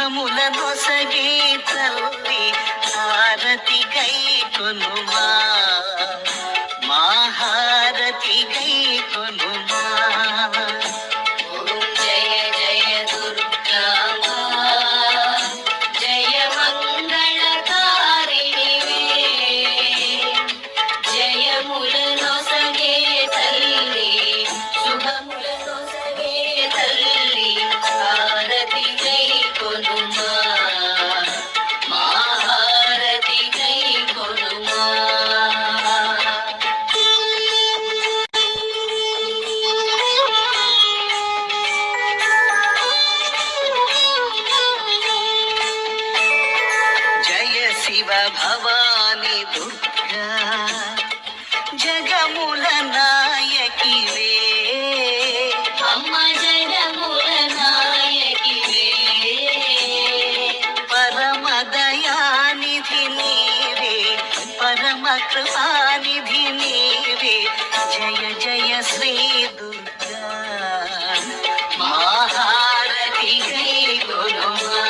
శుభముల నొసగే తల్లి హారతి గై కొనుమా, మా హారతి గై కొనుమా. శివ భవాని దుర్గా జగముల నాయకివే, అమ్మ జగముల నాయకివే. పరమ దయానిధి నీవే, పరమ కృపానిధి నీవే. జయ జయ శ్రీ దుర్గా, మా హారతి గై కొనుమా.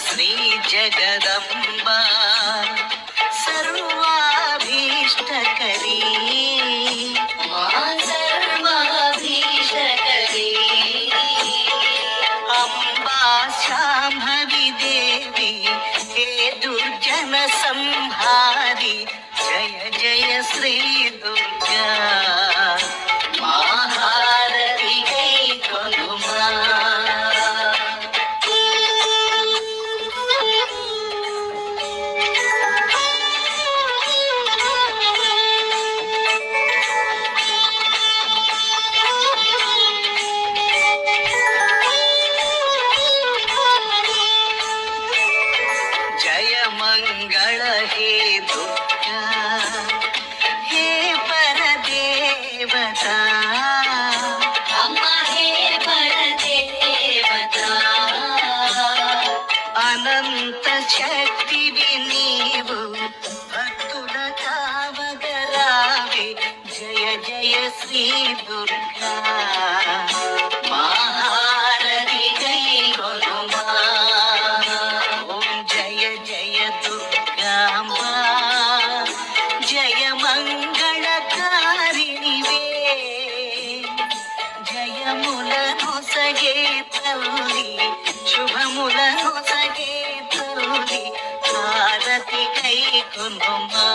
శ్రీ జగదంబా సర్వాభీష్టకరీ, మా సర్వాభీష్టకరీ. అంబా శాంభవి దేవి హే దుర్జన సంహారి. జయ జయ శ్రీ దుర్గా, మా హారతి గై కొనుమా. జయ మంగళ హే దుర్గా, హే పరదేవత, అమ్మ హే పరదేవత. అనంత శక్తివి నీవు, భక్తుల కావగరావే. జయ జయ శ్రీ దుర్గా, మా హారతి గై కొనుమా. జయ జయ దుర్గాంబా జయ మంగళకారిణివే, జయముల నొసగే తల్లి, శుభముల నొసగే తల్లి హారతి గై కొనుమా.